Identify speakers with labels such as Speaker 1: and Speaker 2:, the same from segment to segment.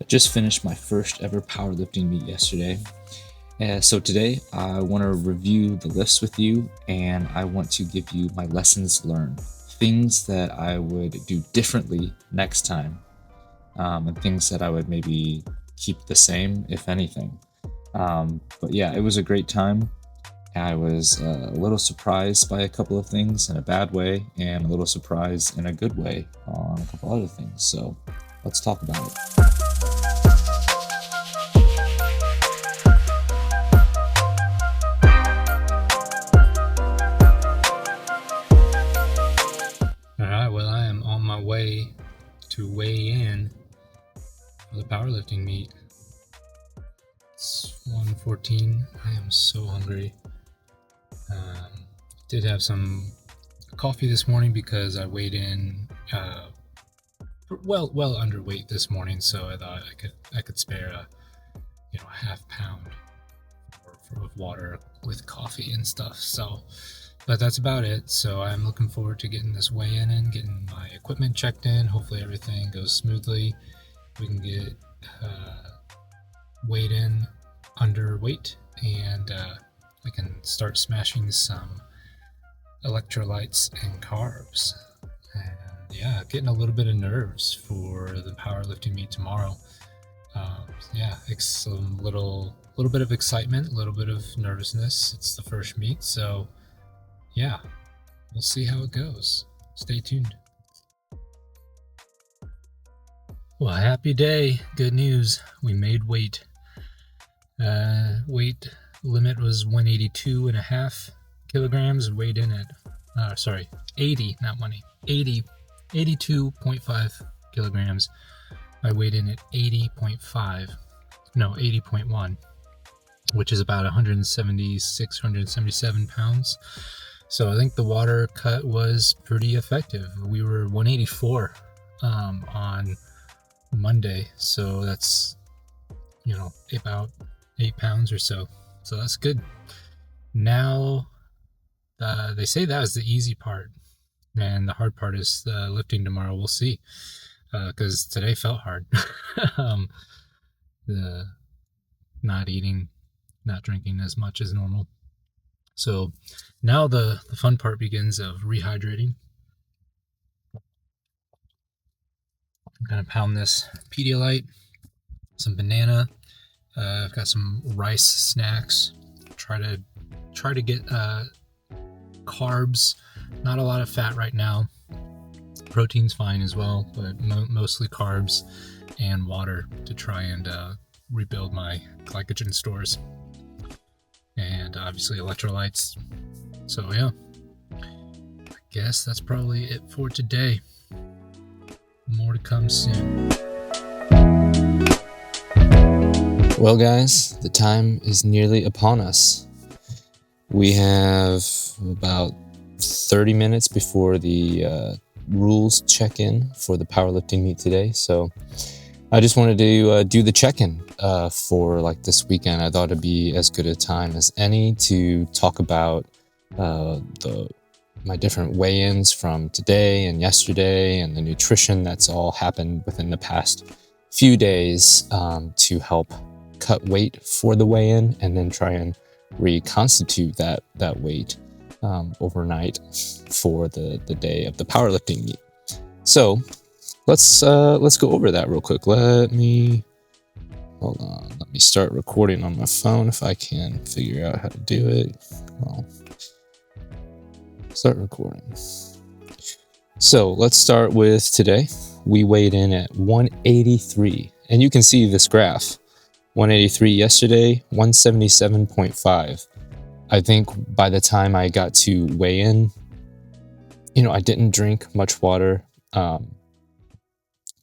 Speaker 1: Just finished my first ever powerlifting meet yesterday. So today I want to review the lifts with you, and I want to give you my lessons learned, things that I would do differently next time, and things that I would maybe keep the same, if anything. But yeah, it was a great time. I was a little surprised by a couple of things in a bad way, and a little surprised in a good way on a couple other things. So let's talk about it.
Speaker 2: Alright, well, I am on my way to weigh in for the powerlifting meet. It's 1:14. I am so hungry. Did have some coffee this morning because I weighed in well underweight this morning, so I thought I could spare a half pound of water with coffee and stuff. So, but that's about it. So I'm looking forward to getting this weigh-in and getting my equipment checked in. Hopefully everything goes smoothly. We can get weighed in underweight, and I can start smashing some electrolytes and carbs. And yeah, getting a little bit of nerves for the powerlifting meet tomorrow. Some little bit of excitement, a little bit of nervousness. It's the first meet, so yeah, we'll see how it goes. Stay tuned. Well, happy day. Good news. We made weight. Weight limit was 182.5 kilograms. Weighed in at 82.5 kilograms. I weighed in at 80.1, which is about 177 pounds. So I think the water cut was pretty effective. We were 184 on Monday, so that's about 8 pounds or so. So that's good. Now they say that was the easy part, and the hard part is lifting tomorrow. We'll see, because today felt hard. The not eating, not drinking as much as normal. So now the fun part begins of rehydrating. I'm gonna pound this Pedialyte, some banana. I've got some rice snacks. Try to get carbs. Not a lot of fat right now. Protein's fine as well, but mostly carbs and water to try and rebuild my glycogen stores. And obviously electrolytes. So yeah, I guess that's probably it for today. More to come soon.
Speaker 1: Well, guys, the time is nearly upon us. We have about 30 minutes before the rules check-in for the powerlifting meet today. So I just wanted to do the check-in for this weekend. I thought it'd be as good a time as any to talk about my different weigh-ins from today and yesterday, and the nutrition that's all happened within the past few days to help cut weight for the weigh-in, and then try and reconstitute that weight overnight for the day of the powerlifting meet. So let's go over that real quick. Let me start recording on my phone if I can figure out how to do it. Well, start recording. So let's start with today. We weighed in at 183, and you can see this graph. 183 yesterday, 177.5. I think by the time I got to weigh in, I didn't drink much water. Pardon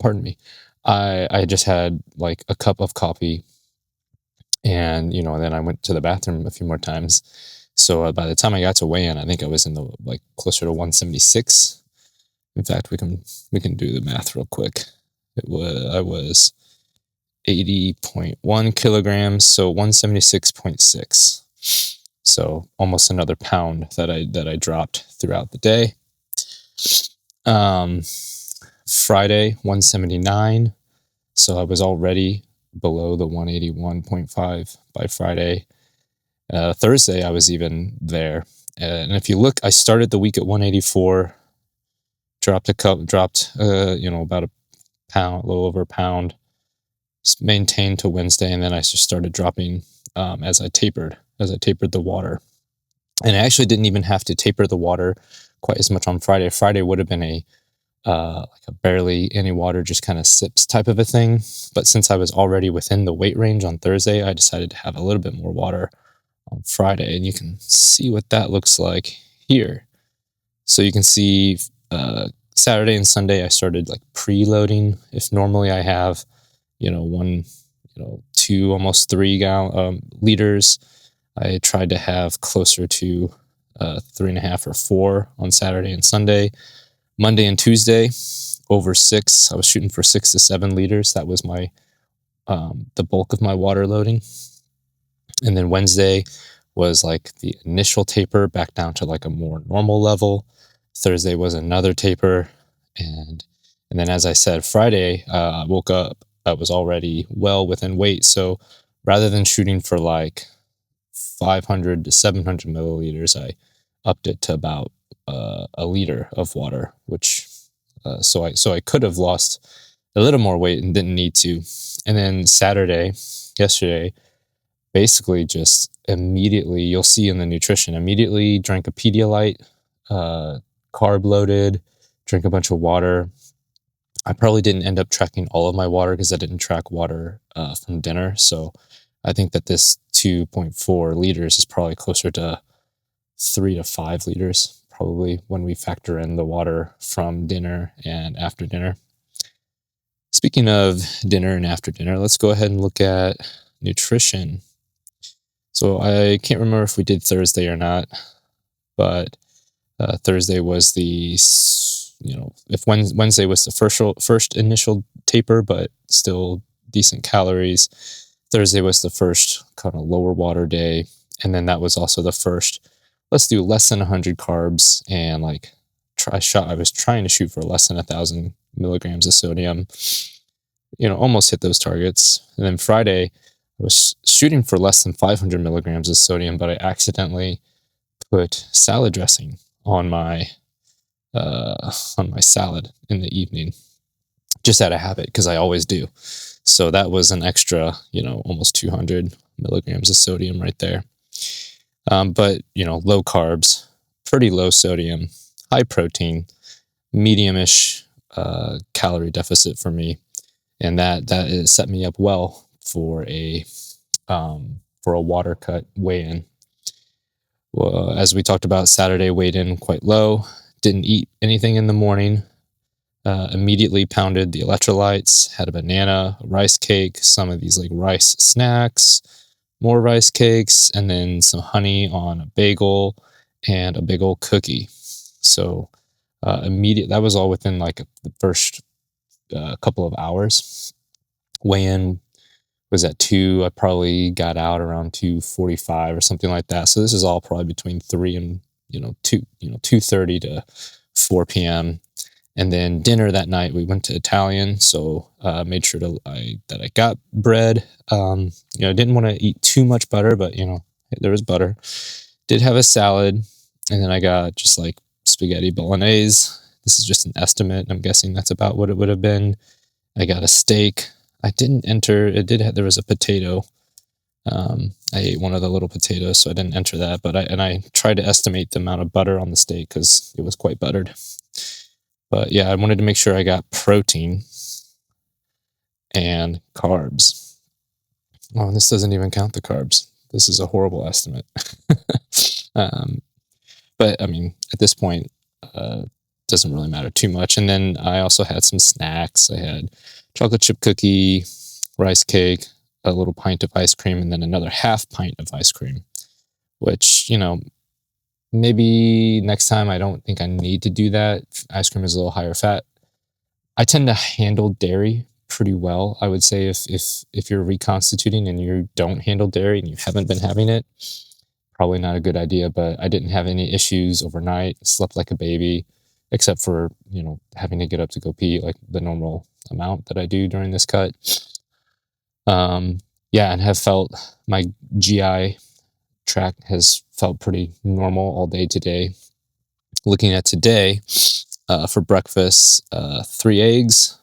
Speaker 1: me. I just had a cup of coffee, and then I went to the bathroom a few more times. So by the time I got to weigh in, I think I was in the closer to 176. In fact, we can do the math real quick. I was 80.1 kilograms, so 176.6. So almost another pound that I dropped throughout the day. Friday, 179. So I was already below the 181.5 by Friday. Thursday, I was even there. And if you look, I started the week at 184, dropped about a pound, a little over a pound, maintained to Wednesday, and then I just started dropping as I tapered the water. And I actually didn't even have to taper the water quite as much on Friday. Friday would have been like a barely any water, just kind of sips type of a thing. But since I was already within the weight range on Thursday, I decided to have a little bit more water on Friday. And you can see what that looks like here. So you can see Saturday and Sunday, I started like preloading. If normally I have, one, 2, almost 3 liters, I tried to have closer to 3.5 or 4 on Saturday and Sunday. Monday and Tuesday, over 6. I was shooting for 6 to 7 liters. That was my the bulk of my water loading. And then Wednesday was like the initial taper back down to like a more normal level. Thursday was another taper, and then as I said, Friday I woke up. I was already well within weight. So rather than shooting for like 500 to 700 milliliters, I upped it to about a liter of water, which so I could have lost a little more weight and didn't need to. And then yesterday, basically just immediately, you'll see in the nutrition, immediately drank a Pedialyte, carb loaded, drank a bunch of water. I probably didn't end up tracking all of my water because I didn't track water from dinner. So I think that this 2.4 liters is probably closer to 3 to 5 liters, probably, when we factor in the water from dinner and after dinner. Speaking of dinner and after dinner, let's go ahead and look at nutrition. So I can't remember if we did Thursday or not, but Thursday was the, if Wednesday was the first initial taper, but still decent calories. Thursday was the first kind of lower water day. And then that was also the first, let's do less than 100 carbs. And like I was trying to shoot for less than 1,000 milligrams of sodium, almost hit those targets. And then Friday, I was shooting for less than 500 milligrams of sodium, but I accidentally put salad dressing on my salad in the evening, just out of habit, because I always do. So that was an extra, almost 200 milligrams of sodium right there. But low carbs, pretty low sodium, high protein, medium-ish calorie deficit for me, and that set me up well for a water cut weigh-in. Well, as we talked about, Saturday weighed in quite low. Didn't eat anything in the morning. Immediately pounded the electrolytes. Had a banana, a rice cake, some of these like rice snacks, more rice cakes, and then some honey on a bagel and a big old cookie. So that was all within like the first couple of hours. Weigh-in was at 2. I probably got out around 2:45 or something like that. So this is all probably between 3 and 2:30 to 4 p.m. And then dinner that night, we went to Italian, so made sure that I got bread. Didn't want to eat too much butter, but there was butter. Did have a salad, and then I got just like spaghetti bolognese. This is just an estimate. I'm guessing that's about what it would have been. I got a steak. I didn't enter. There was a potato. I ate one of the little potatoes, so I didn't enter that. But I tried to estimate the amount of butter on the steak because it was quite buttered. But yeah, I wanted to make sure I got protein and carbs. Oh, and this doesn't even count the carbs. This is a horrible estimate. But I mean, at this point, doesn't really matter too much. And then I also had some snacks. I had chocolate chip cookie, rice cake, a little pint of ice cream, and then another half pint of ice cream, which, maybe next time I don't think I need to do that. Ice cream is a little higher fat. I tend to handle dairy pretty well. I would say if you're reconstituting and you don't handle dairy and you haven't been having it, probably not a good idea. But I didn't have any issues overnight. Slept like a baby, except for having to get up to go pee, like the normal
Speaker 2: amount that I do during this cut. And have felt my GI tract has felt pretty normal all day today. Looking at today, for breakfast, 3 eggs,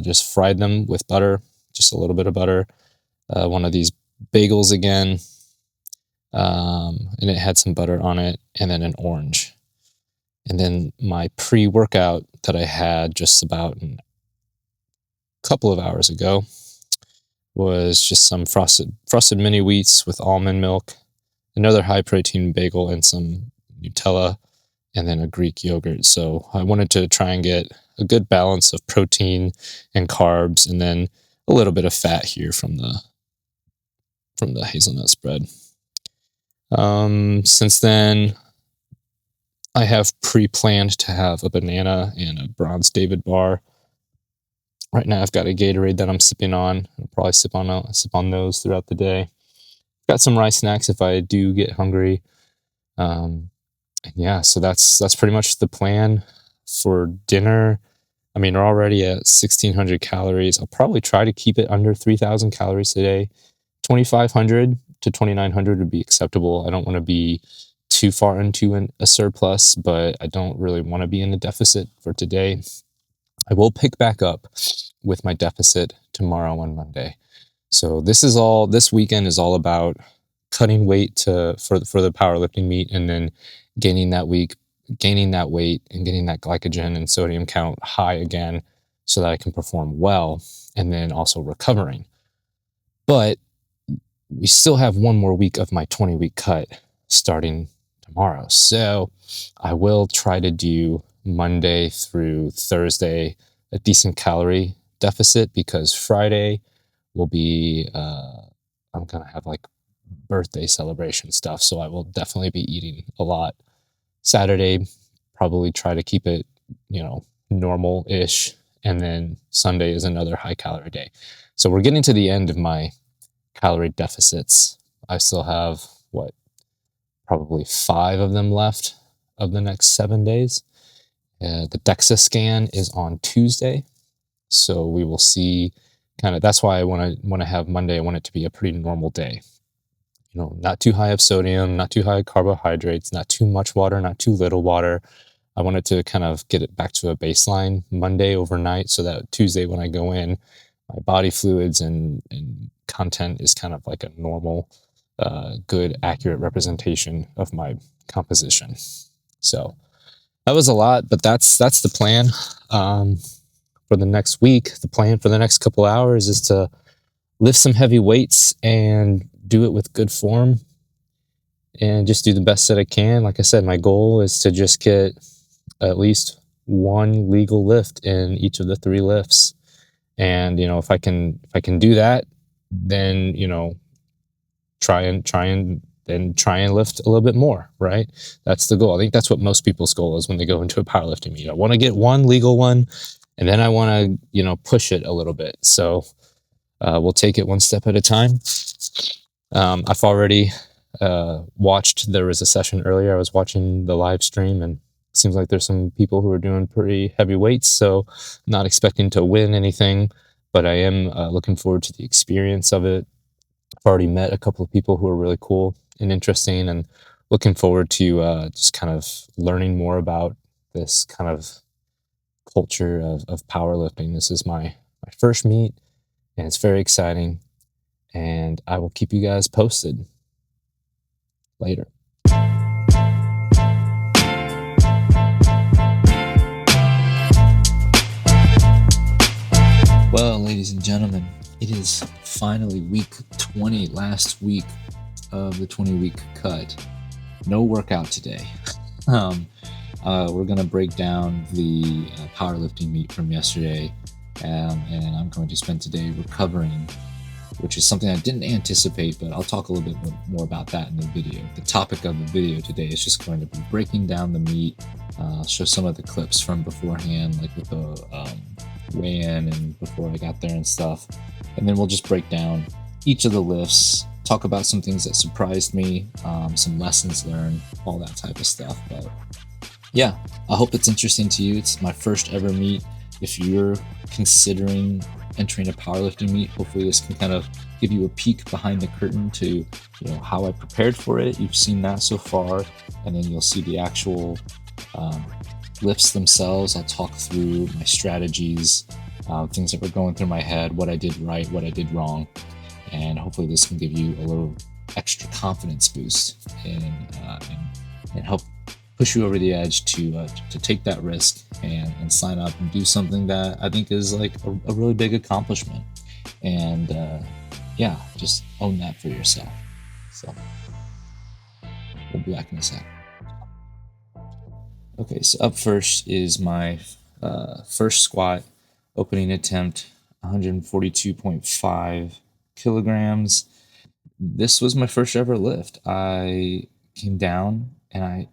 Speaker 2: just fried them with butter, just a little bit of butter. One of these bagels again, and it had some butter on it, and then an orange. And then my pre-workout that I had just about a couple of hours ago was just some frosted mini wheats with almond milk, another high protein bagel, and some Nutella, and then a Greek yogurt. So I wanted to try and get a good balance of protein and carbs, and then a little bit of fat here from the hazelnut spread. Since then, I have pre-planned to have a banana and a Bronze David bar. Right now I've got a Gatorade that I'm sipping on. I'll probably sip on those throughout the day. Got some rice snacks if I do get hungry. So that's pretty much the plan for dinner. I mean, we're already at 1,600 calories. I'll probably try to keep it under 3,000 calories today. 2,500 to 2,900 would be acceptable. I don't want to be too far into a surplus, but I don't really want to be in a deficit for today. I will pick back up with my deficit tomorrow on Monday. So this weekend is all about cutting weight for the powerlifting meet, and then gaining that weight and getting that glycogen and sodium count high again so that I can perform well, and then also recovering. But we still have one more week of my 20-week cut starting tomorrow. So I will try to do Monday through Thursday a decent calorie deficit, because Friday will be I'm gonna have like birthday celebration stuff, so I will definitely be eating a lot. Saturday, probably try to keep it, normal-ish, and then Sunday is another high calorie day. So we're getting to the end of my calorie deficits. I still have probably 5 of them left of the next 7 days. The DEXA scan is on Tuesday, so we will see. That's why I want to have Monday. I want it to be a pretty normal day. Not too high of sodium, not too high of carbohydrates, not too much water, not too little water. I wanted to kind of get it back to a baseline Monday overnight, so that Tuesday when I go in, my body fluids and content is kind of like a normal, good, accurate representation of my composition. So that was a lot, but that's the plan for the next week. The plan for the next couple hours is to lift some heavy weights and do it with good form, and just do the best that I can. Like I said, my goal is to just get at least one legal lift in each of the 3 lifts. And if I can do that, then try and lift a little bit more, right? That's the goal. I think that's what most people's goal is when they go into a powerlifting meet. I want to get one legal one, and then I want to push it a little bit. So we'll take it one step at a time. I've already watched. There was a session earlier. I was watching the live stream, and it seems like there's some people who are doing pretty heavy weights. So not expecting to win anything, but I am looking forward to the experience of it. I've already met a couple of people who are really cool and interesting, and looking forward to just kind of learning more about this kind of culture of powerlifting. This is my first meet, and it's very exciting, and I will keep you guys posted later.
Speaker 1: Well, ladies and gentlemen, it is finally week 20, last week of the 20-week cut. No workout today. We're going to break down the powerlifting meet from yesterday, and I'm going to spend today recovering, which is something I didn't anticipate, but I'll talk a little bit more about that in the video. The topic of the video today is just going to be breaking down the meet. I'll show some of the clips from beforehand, like with the weigh-in and before I got there and stuff. And then we'll just break down each of the lifts, talk about some things that surprised me, some lessons learned, all that type of stuff. But yeah, I hope it's interesting to you. It's my first ever meet. If you're considering entering a powerlifting meet, hopefully this can kind of give you a peek behind the curtain to how I prepared for it. You've seen that so far, and then you'll see the actual um, lifts themselves. I'll talk through my strategies, things that were going through my head, what I did right, what I did wrong, and hopefully this can give you a little extra confidence boost and help push you over the edge to take that risk and sign up and do something that I think is like a really big accomplishment. And yeah, just own that for yourself. So we'll be back in a sec. Okay, so up first is my first squat opening attempt, 142.5 kilograms. This was my first ever lift. I came down and I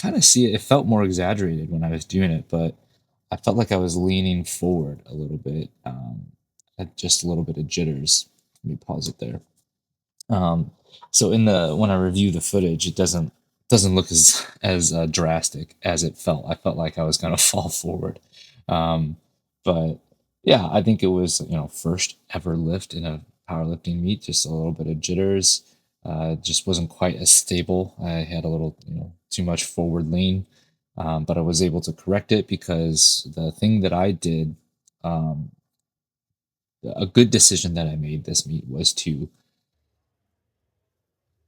Speaker 1: kind of see it. It felt more exaggerated when I was doing it, but I felt like I was leaning forward a little bit. Had just a little bit of jitters. Let me pause it there. Um, so when I review the footage, it doesn't look as drastic as it felt. I felt like I was gonna fall forward, um, but yeah, I think it was first ever lift in a powerlifting meet. Just a little bit of jitters. Just wasn't quite as stable. I had a little too much forward lean, but I was able to correct it because the thing that I did. Um, a good decision that I made this meet was to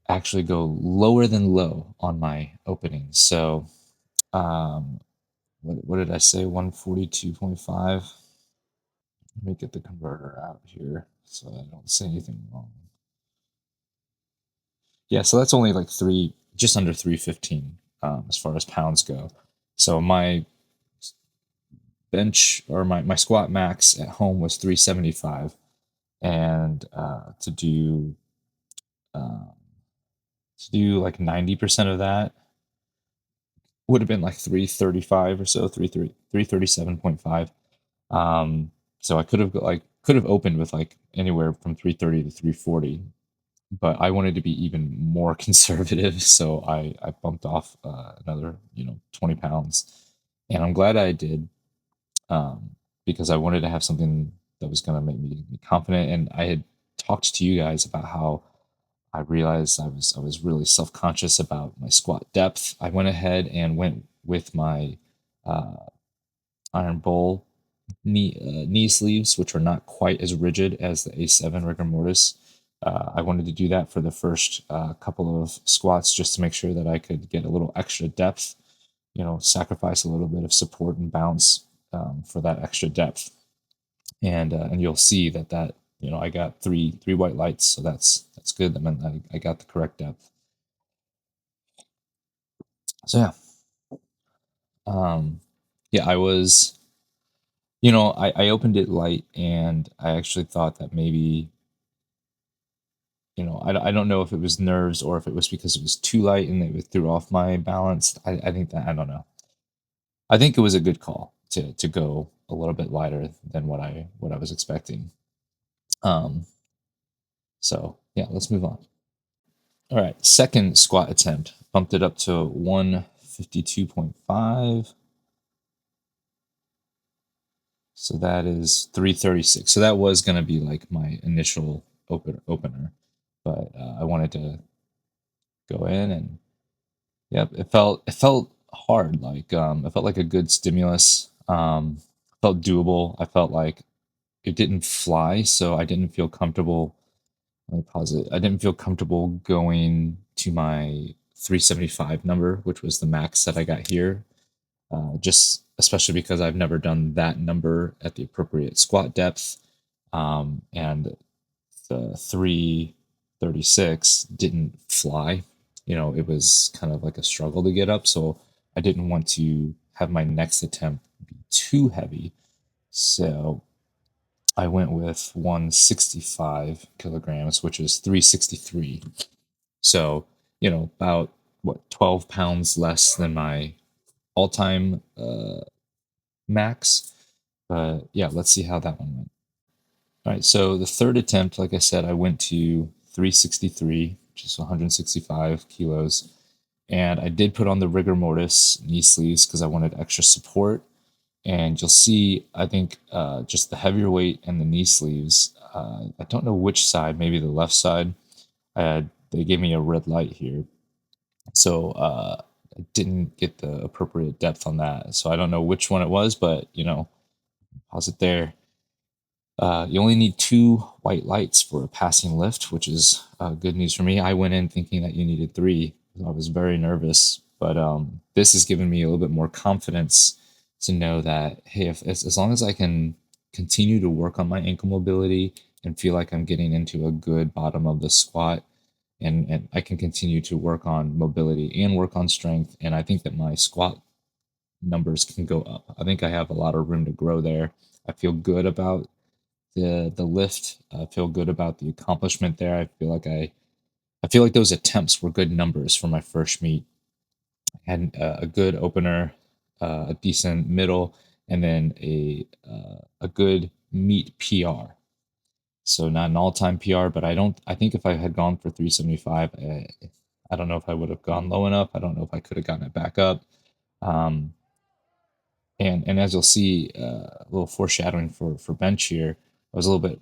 Speaker 1: actually go lower than low on my opening. So, um, what did I say? 142.5. Let me get the converter out here so I don't say anything wrong. Yeah, so that's only like just under 315 as far as pounds go. So my bench or my squat max at home was 375, and um, to do like 90% of that would have been like 335 or so, 337.5. So I could have opened with like anywhere from 330 to 340, but I wanted to be even more conservative, so I bumped off another 20 pounds, and I'm glad I did, because I wanted to have something that was going to make me confident. And I had talked to you guys about how I realized I was really self conscious about my squat depth. I went ahead and went with my uh, iron bowl knee sleeves, which are not quite as rigid as the A7 rigor mortis. I wanted to do that for the first couple of squats just to make sure that I could get a little extra depth, sacrifice a little bit of support and bounce for that extra depth. And you'll see that I got three white lights, so that's good. That meant I got the correct depth. So um, yeah, I opened it light, and I actually thought that maybe I don't know if it was nerves or if it was because it was too light and it threw off my balance. I think that I don't know. I think it was a good call to go a little bit lighter than what I was expecting. Um, so yeah, let's move on. All right, second squat attempt, bumped it up to 152.5. So that is 336. So that was going to be like my initial opener, but I wanted to go in and yep, it felt hard. Like it felt like a good stimulus. Felt doable. I felt like it didn't fly, so I didn't feel comfortable. Let me pause it. I didn't feel comfortable going to my 375 number, which was the max that I got here. Just especially because I've never done that number at the appropriate squat depth, and the 336 didn't fly. It was kind of like a struggle to get up, so I didn't want to have my next attempt be too heavy. So I went with 165 kilograms, which is 363. So, about what, 12 pounds less than my all time max. But yeah, let's see how that one went. All right, so the third attempt, like I said, I went to 363, which is 165 kilos. And I did put on the rigor mortis knee sleeves because I wanted extra support. And you'll see, I think, just the heavier weight and the knee sleeves. I don't know which side, maybe the left side. They gave me a red light here, so I didn't get the appropriate depth on that. So I don't know which one it was, but pause it there. You only need two white lights for a passing lift, which is good news for me. I went in thinking that you needed three. I was very nervous, but this has given me a little bit more confidence to know that, hey, if as long as I can continue to work on my ankle mobility and feel like I'm getting into a good bottom of the squat, and I can continue to work on mobility and work on strength, and I think that my squat numbers can go up. I think I have a lot of room to grow there. I feel good about the lift. I feel good about the accomplishment there. I feel like those attempts were good numbers for my first meet. I had a good opener, a decent middle, and then a good meet PR. So not an all-time PR, but I don't. I think if I had gone for 375, I don't know if I would have gone low enough. I don't know if I could have gotten it back up. Um, and as you'll see, a little foreshadowing for bench here. I was a little bit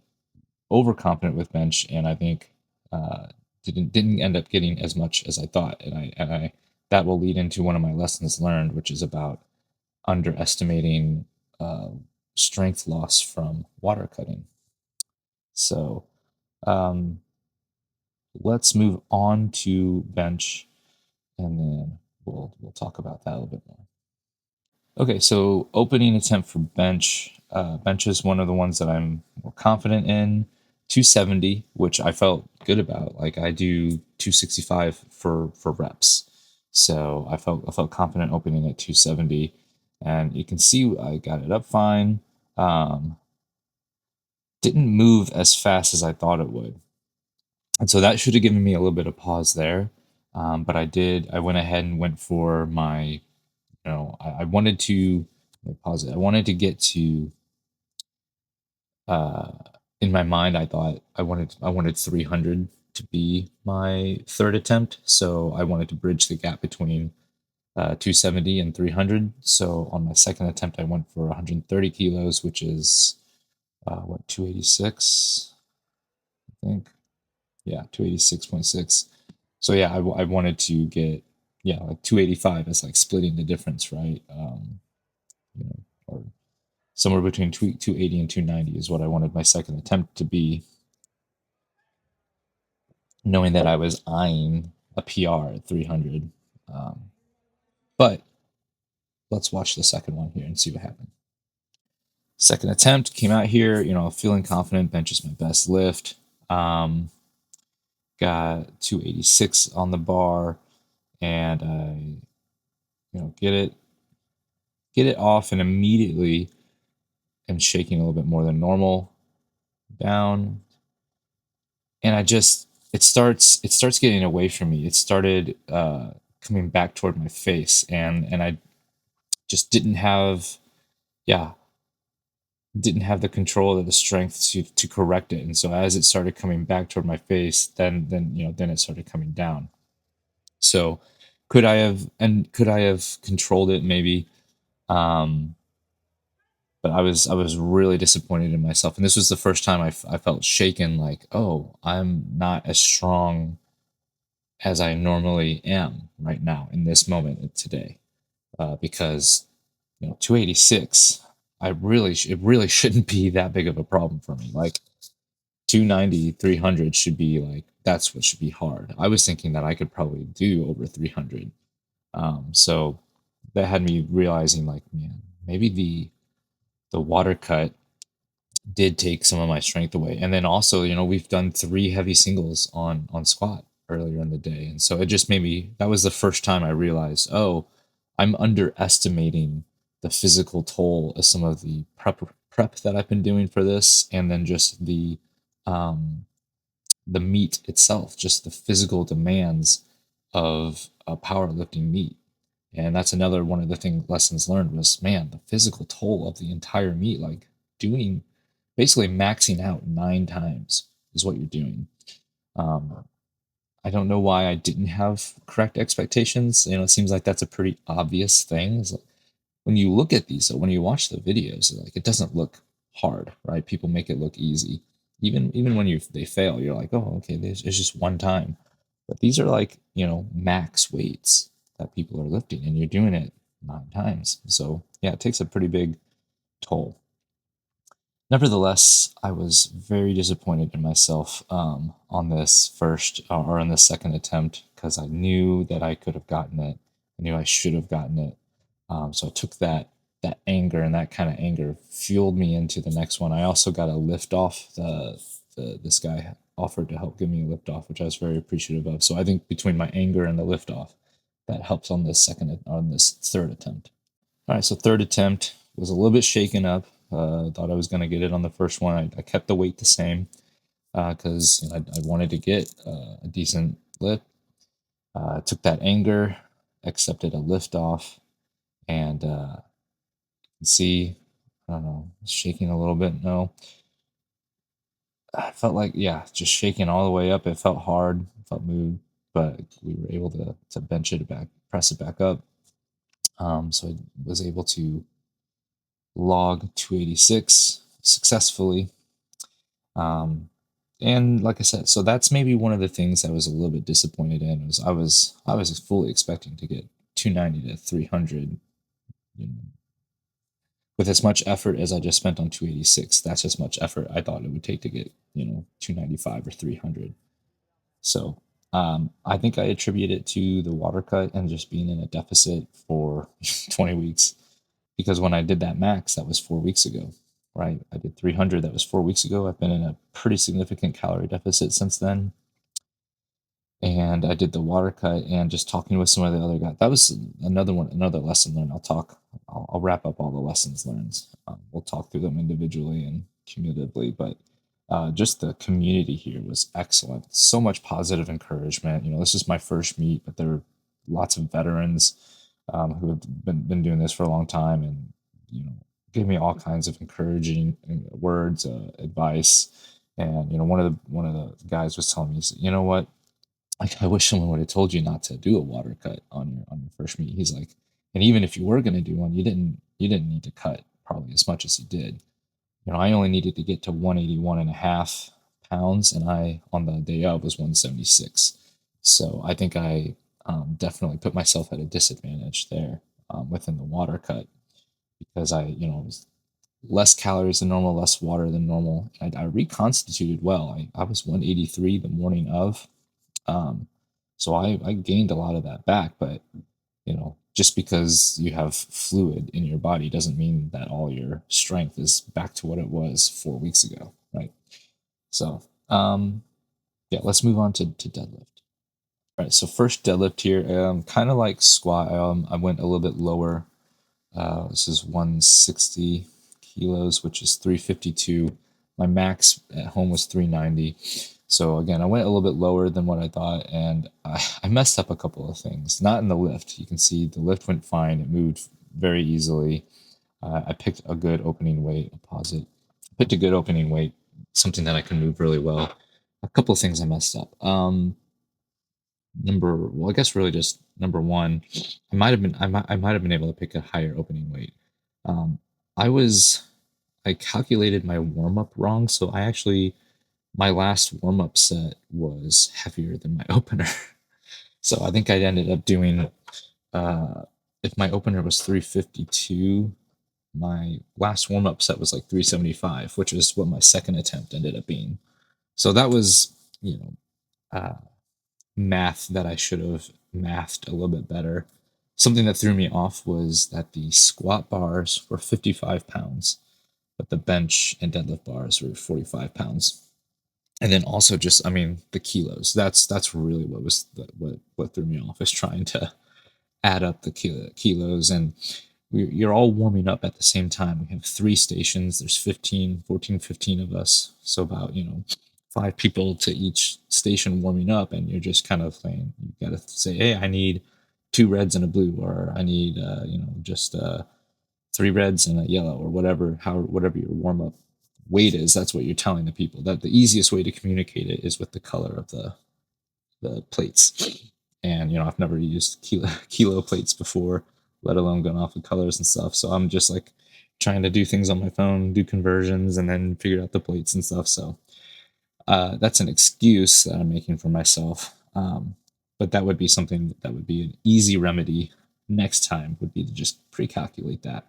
Speaker 1: overconfident with bench, and I think uh, didn't end up getting as much as I thought, and I that will lead into one of my lessons learned, which is about underestimating uh, strength loss from water cutting. So um, let's move on to bench, and then we'll talk about that a little bit more. Okay, so opening attempt for bench. Bench is one of the ones that I'm more confident in. 270, which I felt good about. Like I do 265 for reps, so I felt confident opening at 270, and you can see I got it up fine. Um, didn't move as fast as I thought it would, and so that should have given me a little bit of pause there. But I did. I went ahead and went for my I wanted to let me pause it. I wanted to get to uh, in my mind. I thought I wanted 300 to be my third attempt, so I wanted to bridge the gap between 270 and 300. So on my second attempt, I went for 130 kilos, which is what 286, I think. Yeah, 286.6. So yeah, I wanted to get like 285 is like splitting the difference, right? Or somewhere between 280 and 290 is what I wanted my second attempt to be, knowing that I was eyeing a PR at 300. Um, but let's watch the second one here and see what happened. Second attempt came out here, feeling confident. Bench is my best lift. Um, got 286 on the bar, and I, get it off, and immediately am shaking a little bit more than normal. Down, and it starts getting away from me. It started coming back toward my face, and I just yeah didn't have the control or the strength to correct it. And so as it started coming back toward my face, then it started coming down. So could I have controlled it? Maybe. um but I was really disappointed in myself, and this was the first time I felt shaken, like, oh, I'm not as strong as I normally am right now in this moment today, because 286, it really shouldn't be that big of a problem for me. Like 290, 300 should be like that's what should be hard. I was thinking that I could probably do over 300. So that had me realizing, like, man, maybe the water cut did take some of my strength away. And then also, we've done three heavy singles on squat earlier in the day. And so it just made me that was the first time I realized, oh, I'm underestimating the physical toll of some of the prep that I've been doing for this, and then just um the meet itself, just the physical demands of a powerlifting meet. And that's another one of the lessons learned was, man, the physical toll of the entire meet, like doing basically maxing out 9 times is what you're doing. Um, I don't know why I didn't have correct expectations. It seems like that's a pretty obvious thing. when you look at these, so when you watch the videos, like it doesn't look hard, right? People make it look easy. Even when they fail, you're like, oh, okay, it's just one time. But these are like, max weights that people are lifting, and you're doing it 9 times. So yeah, it takes a pretty big toll. Nevertheless, I was very disappointed in myself on this first or on this second attempt because I knew that I could have gotten it. I knew I should have gotten it. So I took that anger, and that kind of anger fueled me into the next one. I also got a lift off. This guy offered to help give me a lift off, which I was very appreciative of. So I think between my anger and the lift off, that helps on this third attempt. All right, so third attempt was a little bit shaken up. Thought I was going to get it on the first one. I kept the weight the same because I wanted to get a decent lift. Took that anger, accepted a lift off, and see, I don't know, shaking a little bit. No, I felt like, yeah, just shaking all the way up. It felt hard, felt moved, but we were able to bench it back, press it back up. So I was able to log 286 successfully. And like I said, so that's maybe one of the things I was a little bit disappointed in. Was I was fully expecting to get 290 to 300, you know, with as much effort as I just spent on 286. That's as much effort I thought it would take to get 295 or 300. So I think I attribute it to the water cut and just being in a deficit for 20 weeks. Because when I did that max, that was 4 weeks ago, right? I did 300, that was 4 weeks ago. I've been in a pretty significant calorie deficit since then. And I did the water cut, and just talking with some of the other guys. That was another lesson learned. I'll wrap up all the lessons learned. We'll talk through them individually and cumulatively, but just the community here was excellent. So much positive encouragement. This is my first meet, but there were lots of veterans who have been doing this for a long time, and gave me all kinds of encouraging words, advice. And one of the guys was telling me, he said, "You know what? Like, I wish someone would have told you not to do a water cut on your first meet." He's like, "And even if you were going to do one, you didn't need to cut probably as much as you did. I only needed to get to 181.5 pounds, and I on the day of was 176. So I think I definitely put myself at a disadvantage there within the water cut because it was less calories than normal, less water than normal. I reconstituted well. I was 183 the morning of, so I gained a lot of that back. But just because you have fluid in your body doesn't mean that all your strength is back to what it was 4 weeks ago, right? So yeah, let's move on to deadlift. All right, so first deadlift here, kind of like squat. I went a little bit lower. This is 160 kilos, which is 352. My max at home was 390. So again, I went a little bit lower than what I thought, and I messed up a couple of things. Not in the lift. You can see the lift went fine. It moved very easily. I picked a good opening weight. I'll pause it. Picked a good opening weight, something that I can move really well. A couple of things I messed up. I guess really just number one, I might have been able to pick a higher opening weight. Um, I was I calculated my warm up wrong, so my last warm up set was heavier than my opener. So I think I ended up doing uh, if my opener was 352, my last warm up set was like 375, which is what my second attempt ended up being. So that was uh, math that I should have mathed a little bit better. Something that threw me off was that the squat bars were 55 pounds, but the bench and deadlift bars were 45 pounds. And then also just, I mean, the kilos. That's really what threw me off, is trying to add up the kilos. And you're all warming up at the same time. We have 3 stations. There's 15 of us. So about, 5 people to each station warming up. And you're just kind of saying, you got to say, hey, I need 2 reds and a blue, or I need, just 3 reds and a yellow, or whatever your warm up weight is. That's what you're telling the people. That the easiest way to communicate it is with the color of the plates. And I've never used kilo plates before. let alone going off of colors and stuff. So I'm just like trying to do things on my phone, do conversions, and then figure out the plates and stuff. So that's an excuse that I'm making for myself. But that would be something that would be an easy remedy next time, would be to just pre-calculate that,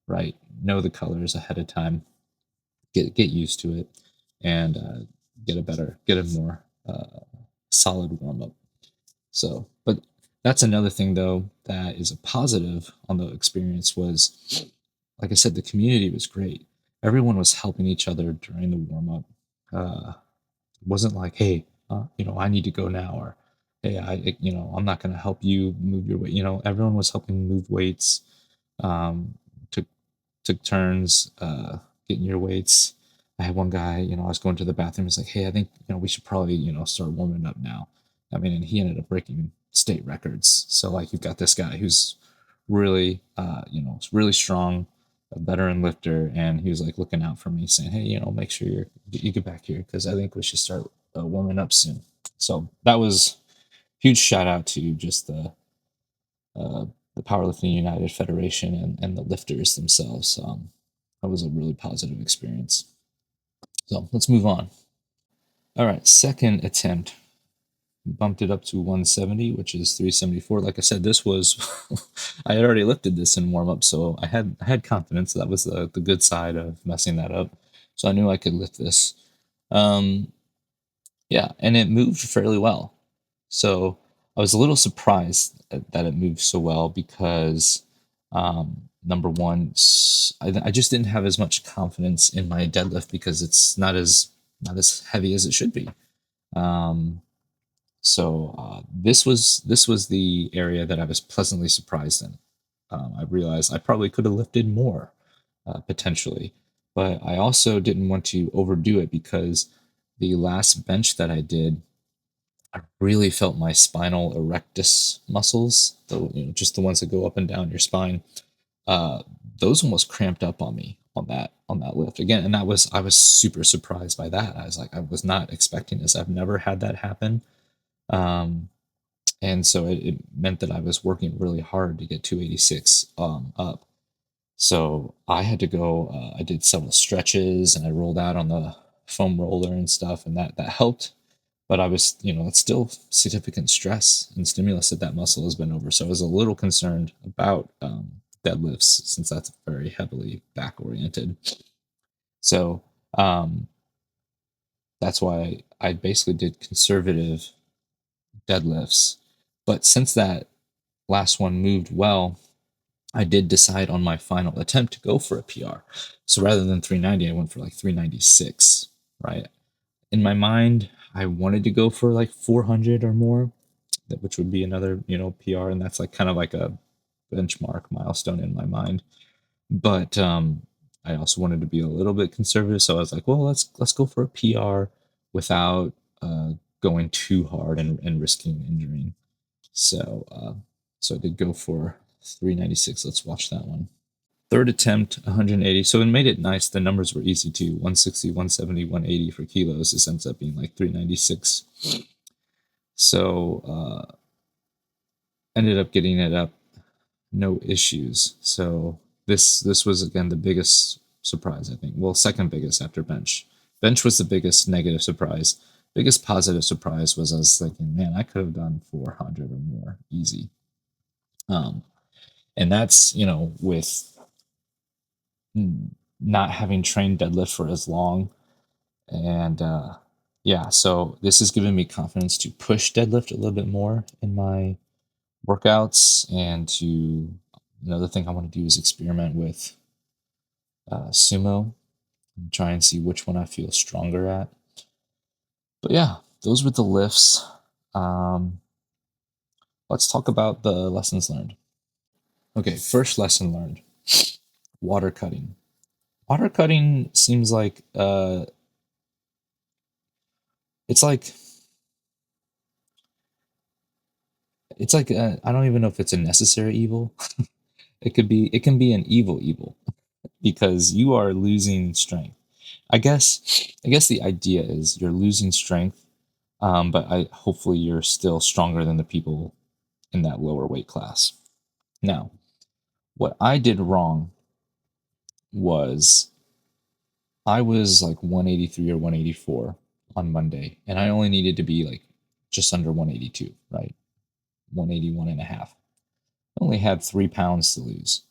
Speaker 1: right? Know the colors ahead of time, get used to it, and get a more solid warm up. So, but that's another thing though that is a positive on the experience was, like I said, the community was great. Everyone was helping each other during the warm up. It wasn't like, hey, I need to go now, or hey, I'm not going to help you move your weight. Everyone was helping move weights. Took turns getting your weights. I had one guy, I was going to the bathroom. He's like, hey, I think we should probably start warming up now. I mean, and he ended up breaking state records. So like, you've got this guy who's really, really strong, a veteran lifter, and he was like looking out for me, saying, "Hey, make sure you get back here because I think we should start warming up soon." So that was huge shout out to just uh, the Powerlifting United Federation and the lifters themselves. That was a really positive experience. So let's move on. All right, second attempt, bumped it up to 170, which is 374. Like I said, this was I had already lifted this in warm up, so I had confidence. That was the good side of messing that up. So I knew I could lift this. Um, yeah, and it moved fairly well. So I was a little surprised that it moved so well because number one, I just didn't have as much confidence in my deadlift because it's not as heavy as it should be. Um, so this was the area that I was pleasantly surprised in. I realized I probably could have lifted more potentially, but I also didn't want to overdo it because the last bench that I did, I really felt my spinal erectus muscles, just the ones that go up and down your spine. Uh, those almost cramped up on me on that lift again, and I was super surprised by that. I was like, I was not expecting this. I've never had that happen. Um, and so it meant that I was working really hard to get 286 up. So I had to go. I did several stretches and I rolled out on the foam roller and stuff, and that helped. But I was, it's still significant stress and stimulus that muscle has been over. So I was a little concerned about deadlifts since that's very heavily back oriented. So um, that's why I basically did conservative deadlifts. But since that last one moved well, I did decide on my final attempt to go for a PR. So rather than 390, I went for like 396, right? In my mind, I wanted to go for like 400 or more, which would be another, PR. And that's like kind of like a benchmark milestone in my mind. But I also wanted to be a little bit conservative. So I was like, well, let's go for a PR without going too hard and risking injuring. So so I did go for 396. Let's watch that one. Third attempt, 180. So it made it nice. The numbers were easy too. 160, 170, 180 for kilos. This ends up being like 396. So ended up getting it up, no issues. So this was again the biggest surprise, I think. Well, second biggest after bench. Bench was the biggest negative surprise. Biggest positive surprise was I was thinking, man, I could have done 400 or more easy. Um, and that's with not having trained deadlift for as long, and yeah, so this has given me confidence to push deadlift a little bit more in my workouts, and to another thing I want to do is experiment with sumo and try and see which one I feel stronger at. But yeah, those were the lifts. um, let's talk about the lessons learned. Okay, first lesson learned: water cutting. Water cutting seems like it's like I don't even know if it's a necessary evil. It can be an evil because you are losing strength. I guess the idea is you're losing strength, but I hopefully you're still stronger than the people in that lower weight class. Now, What I did wrong was I was like 183 or 184 on Monday, and I only needed to be like just under 182, right? 181 and a half. I only had 3 pounds to lose.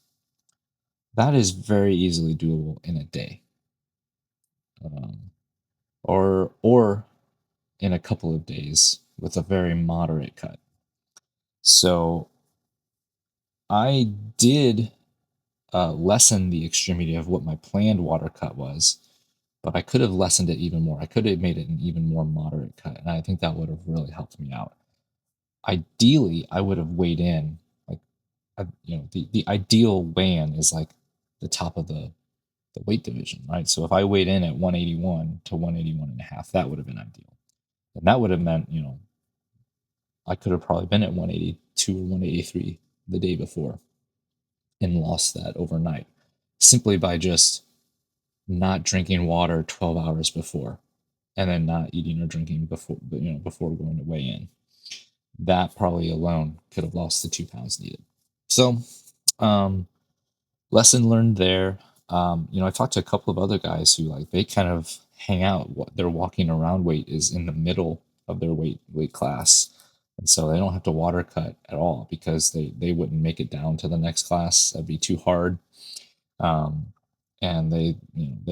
Speaker 1: That is very easily doable in a day, or in a couple of days with a very moderate cut. So I did lessen the extremity of what my planned water cut was, but I could have lessened it even more. I could have made it an even more moderate cut, and I think that would have really helped me out. Ideally, I would have weighed in like the ideal weigh-in is like the top of the weight division, right? So if I weighed in at 181 to 181 and a half, that would have been ideal. And that would have meant, I could have probably been at 182 or 183 the day before and lost that overnight simply by just not drinking water 12 hours before and then not eating or drinking before going to weigh in. That probably alone could have lost the 2 pounds needed. So, um, lesson learned there. I talked to a couple of other guys who like they kind of hang out. What their walking around weight is in the middle of their weight class, and so they don't have to water cut at all because they wouldn't make it down to the next class. That'd be too hard. Um, and they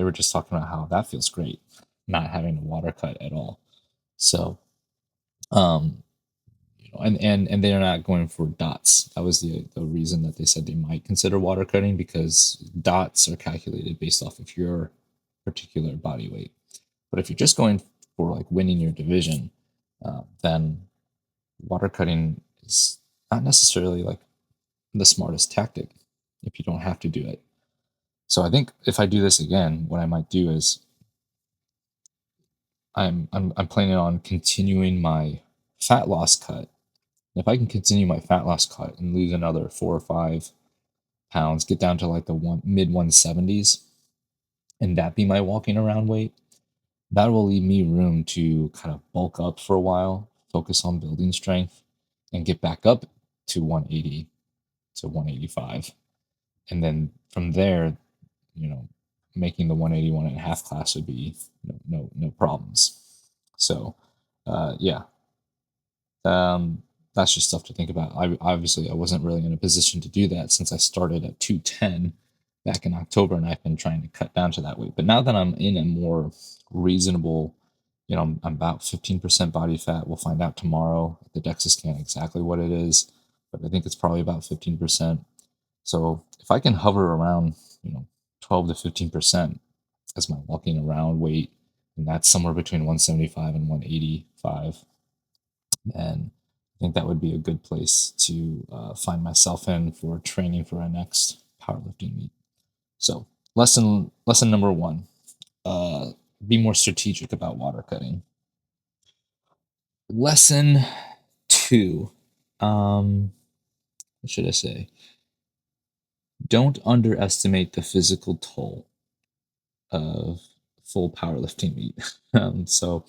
Speaker 1: were just talking about how that feels great, not having to water cut at all. So um, and they're not going for dots. That was the reason that they said they might consider water cutting because dots are calculated based off of your particular body weight. But if you're just going for like winning your division, then water cutting is not necessarily like the smartest tactic if you don't have to do it. So I think if I do this again, what I might do is I'm planning on continuing my fat loss cut. If I can continue my fat loss cut and lose another 4 or 5 pounds, get down to like the mid 170s, and that be my walking around weight, that will leave me room to kind of bulk up for a while, focus on building strength, and get back up to 180 to 185. And then from there, you know, making the 181 and a half class would be no problems. So, yeah, that's just stuff to think about. I wasn't really in a position to do that since I started at 210 back in October, and I've been trying to cut down to that weight. But now that I'm in a more reasonable, I'm about 15% body fat. We'll find out tomorrow at the DEXA scan exactly what it is, but I think it's probably about 15%. So if I can hover around, 12 to 15% as my walking around weight, and that's somewhere between 175 and 185, and I think that would be a good place to find myself in for training for our next powerlifting meet. So lesson number one: be more strategic about water cutting. Lesson two: what should I say? Don't underestimate the physical toll of full powerlifting meet. So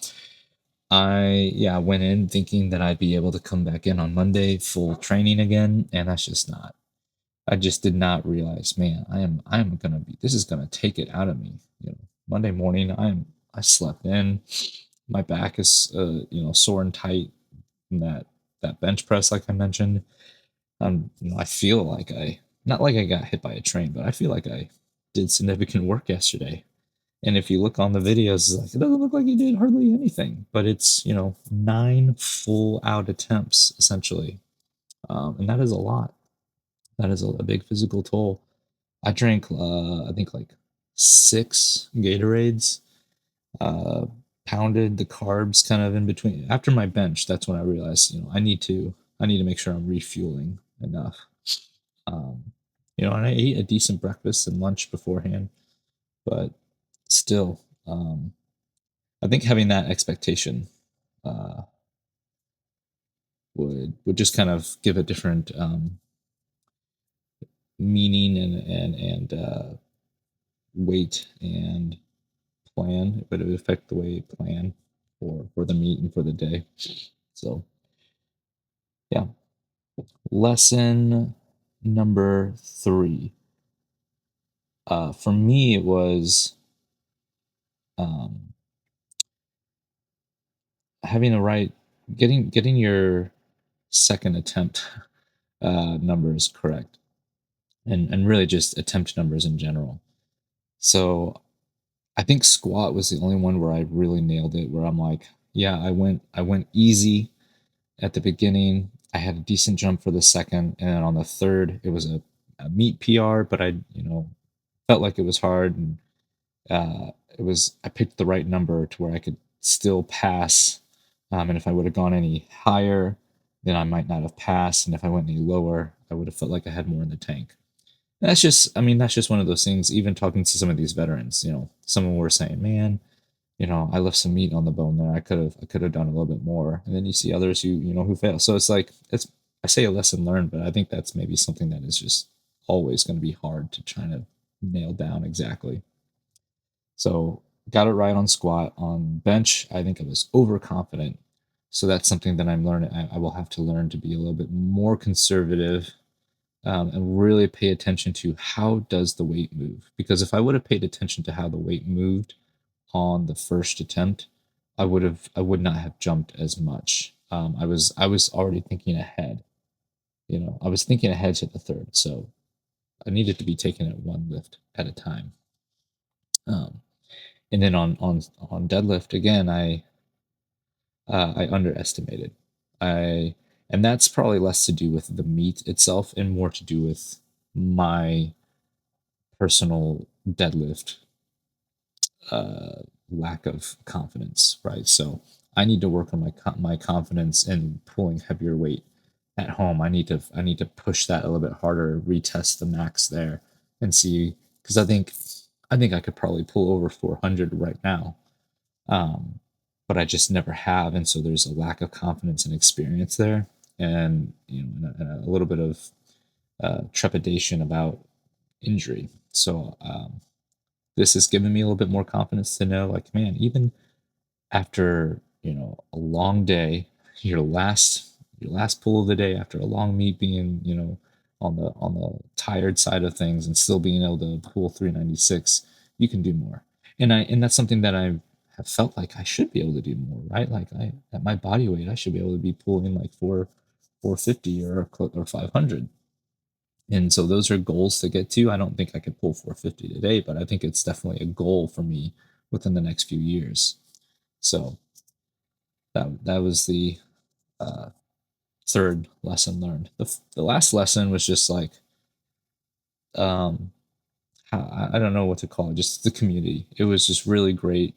Speaker 1: I went in thinking that I'd be able to come back in on Monday full training again, and that's just not. I just did not realize, man, I am gonna be. This is gonna take it out of me. Monday morning, I slept in. My back is sore and tight from that bench press, like I mentioned. I feel like I not like I got hit by a train, but I feel like I did significant work yesterday. And if you look on the videos, like it doesn't look like you did hardly anything, but it's 9 full out attempts essentially, and that is a lot. That is a big physical toll. I drank, I think like 6 Gatorades, uh, pounded the carbs kind of in between. After my bench, that's when I realized, I need to make sure I'm refueling enough. Um, and I ate a decent breakfast and lunch beforehand, but still, I think having that expectation uh, would just kind of give a different meaning and weight and plan. It would affect the way I plan for the meet and for the day. So yeah, lesson number 3. For me, it was um, having the right, getting your second attempt numbers correct, and really just attempt numbers in general. So I think squat was the only one where I really nailed it. Where I'm like, yeah, I went easy at the beginning. I had a decent jump for the second, and then on the third, it was a meet PR, but I felt like it was hard, and I picked the right number to where I could still pass. And if I would have gone any higher, then I might not have passed, and if I went any lower, I would have felt like I had more in the tank. That's just one of those things. Even talking to some of these veterans, some of them were saying, "Man, I left some meat on the bone there. I could have done a little bit more." And then you see others who fail. So it's like I say a lesson learned, but I think that's maybe something that is just always going to be hard to try to nail down exactly. So got it right on squat. On bench, I think I was overconfident. So that's something that I'm learning. I will have to learn to be a little bit more conservative, and really pay attention to how does the weight move. Because if I would have paid attention to how the weight moved on the first attempt, I would not have jumped as much. I was already thinking ahead. I was thinking ahead to the third, so I needed to be taking it one lift at a time. Um, and then on deadlift again, I underestimated. I and that's probably less to do with the meat itself and more to do with my personal deadlift uh, lack of confidence, right? So I need to work on my confidence in pulling heavier weight at home. I need to push that a little bit harder, retest the max there, and see, because I think I could probably pull over 400 right now, um, but I just never have, and so there's a lack of confidence and experience there, and and a little bit of trepidation about injury. So this has given me a little bit more confidence to know, like, man, even after a long day, your last pull of the day after a long meet, being on the tired side of things and still being able to pull 396, you can do more. And that's something that I have felt like I should be able to do more, right? Like, I at my body weight, I should be able to be pulling like 450 or 500. And so those are goals to get to. I don't think I could pull 450 today, but I think it's definitely a goal for me within the next few years. So that was the uh, third lesson learned. The last lesson was just like, um, I don't know what to call it, just the community. It was just really great,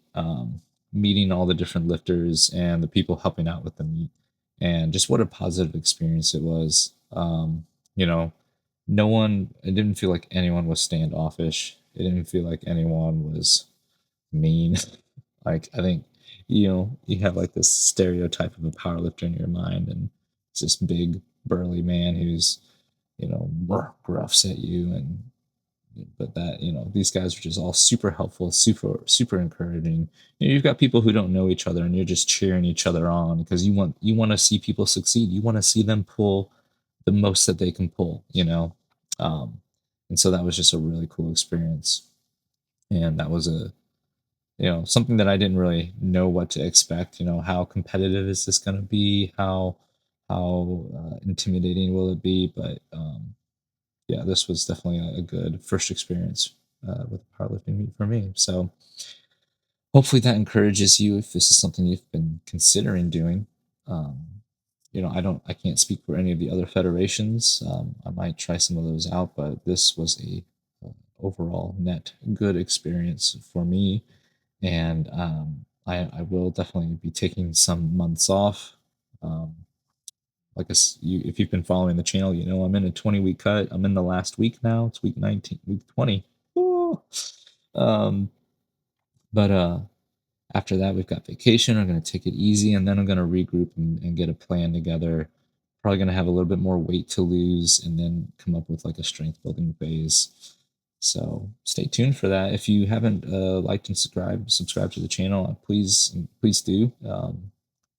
Speaker 1: meeting all the different lifters and the people helping out with the meet, and just what a positive experience it was. You know, no one, it didn't feel like anyone was standoffish. It didn't feel like anyone was mean. Like, I think, you have like this stereotype of a powerlifter in your mind, and it's this big burly man who's, gruffs at you, and but that, these guys are just all super helpful, super encouraging. You've got people who don't know each other, and you're just cheering each other on because you want to see people succeed. You want to see them pull the most that they can pull. um, and so that was just a really cool experience, and that was something that I didn't really know what to expect. How competitive is this going to be? How intimidating will it be? But yeah, this was definitely a good first experience with powerlifting meet for me. So hopefully that encourages you if this is something you've been considering doing. Um, I can't speak for any of the other federations. I might try some of those out, but this was a overall net good experience for me, and I will definitely be taking some months off. Um, if you've been following the channel, I'm in a 20-week cut. I'm in the last week now. It's week 19, week 20. Ooh. Um, but after that, we've got vacation. I'm going to take it easy, and then I'm going to regroup and get a plan together. Probably going to have a little bit more weight to lose, and then come up with like a strength building phase. So stay tuned for that. If you haven't liked and subscribe to the channel, please do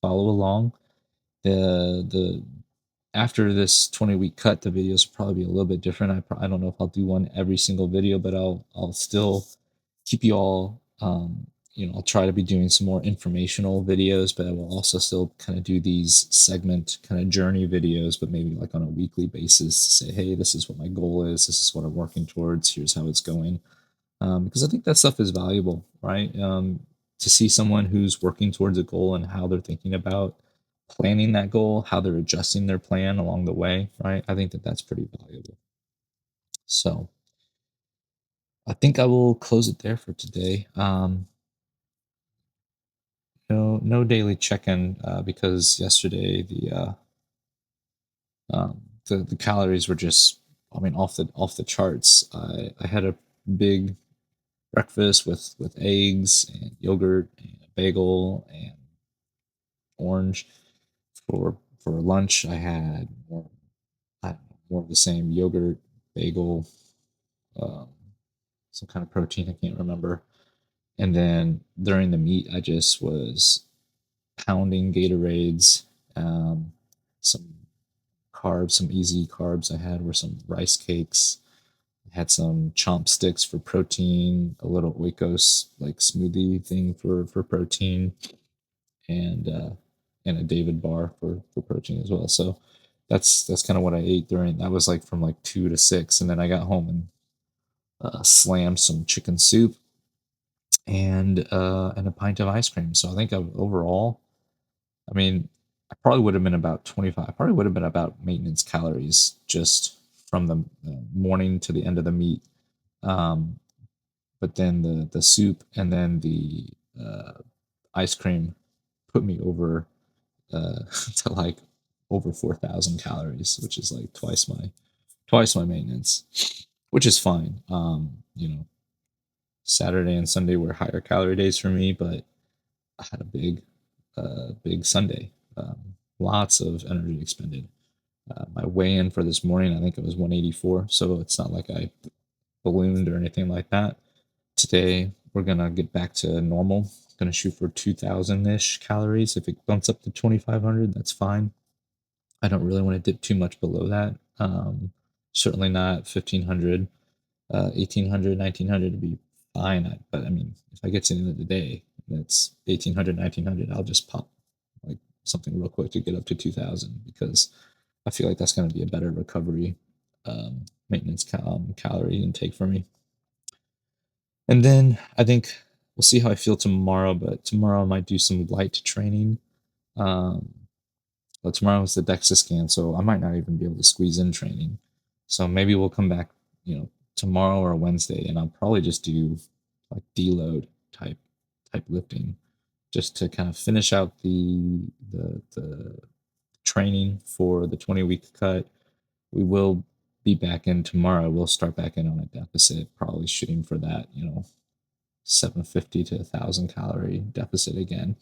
Speaker 1: follow along. The after this 20-week cut, the videos will probably be a little bit different. I don't know if I'll do one every single video, but I'll still keep you all. I'll try to be doing some more informational videos, but I will also still kind of do these segment kind of journey videos, but maybe like on a weekly basis to say, hey, this is what my goal is. This is what I'm working towards. Here's how it's going. Because I think that stuff is valuable, right? To see someone who's working towards a goal and how they're thinking about planning that goal, how they're adjusting their plan along the way, right? I think that that's pretty valuable. So I think I will close it there for today. No daily check-in because yesterday the calories were just, I mean, off the charts. I had a big breakfast with eggs and yogurt and a bagel and orange. For lunch, I had I don't know, more of the same yogurt, bagel, um, some kind of protein I can't remember. And then during the meet, I just was pounding Gatorades, some carbs, some easy carbs I had were some rice cakes. I had some chomp sticks for protein, a little Oikos like smoothie thing for protein, and uh, and a David bar for protein as well. So that's kind of what I ate during. That was like from like 2 to 6, and then I got home and slammed some chicken soup and a pint of ice cream. So I think overall, I mean, I probably would have been about 25. Probably would have been about maintenance calories just from the morning to the end of the meet. Um, but then the soup and then the uh, ice cream put me over to like over 4,000 calories, which is like twice my maintenance, which is fine. Saturday and Sunday were higher calorie days for me, but I had a big Sunday. Lots of energy expended. My weigh-in for this morning, I think it was 184, so it's not like I ballooned or anything like that. Today, we're gonna get back to normal. Gonna shoot for 2,000-ish calories. If it bumps up to 2,500, that's fine. I don't really want to dip too much below that. Certainly not 1,500, 1,800, 1,900 to be fine. But I mean, if I get to the end of the day, and it's 1,800, 1,900, I'll just pop like something real quick to get up to 2,000 because I feel like that's going to be a better recovery maintenance calorie intake for me. And then I think we'll see how I feel tomorrow, but tomorrow I might do some light training. Um, but tomorrow is the DEXA scan, so I might not even be able to squeeze in training. So maybe we'll come back, tomorrow or Wednesday, and I'll probably just do like deload type lifting, just to kind of finish out the training for the 20-week cut. We will be back in tomorrow. We'll start back in on a deficit, probably shooting for that, 750 to 1,000 calorie deficit again.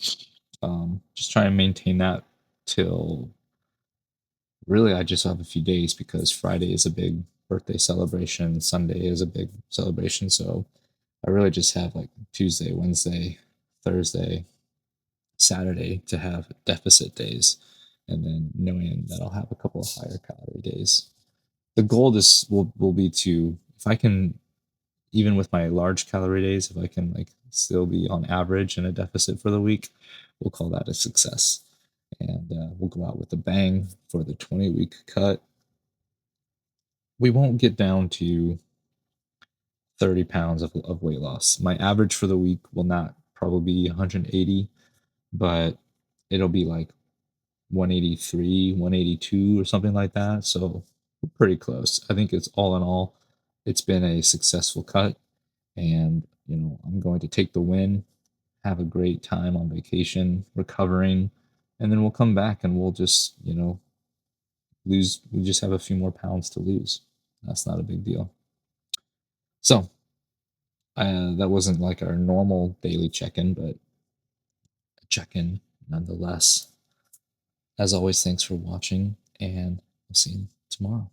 Speaker 1: Just try and maintain that till really I just have a few days because Friday is a big birthday celebration, Sunday is a big celebration. So I really just have like Tuesday, Wednesday, Thursday, Saturday to have deficit days, and then knowing that I'll have a couple of higher calorie days. The goal is will be to, if I can, even with my large calorie days, if I can like still be on average in a deficit for the week, we'll call that a success. And we'll go out with a bang for the 20-week cut. We won't get down to 30 pounds of weight loss. My average for the week will not probably be 180, but it'll be like 183, 182 or something like that. So we're pretty close. I think it's all in all, it's been a successful cut. And, I'm going to take the win, have a great time on vacation, recovering, and then we'll come back and we'll just, lose. We just have a few more pounds to lose. That's not a big deal. So that wasn't like our normal daily check-in, but a check-in nonetheless. As always, thanks for watching, and I'll see you tomorrow.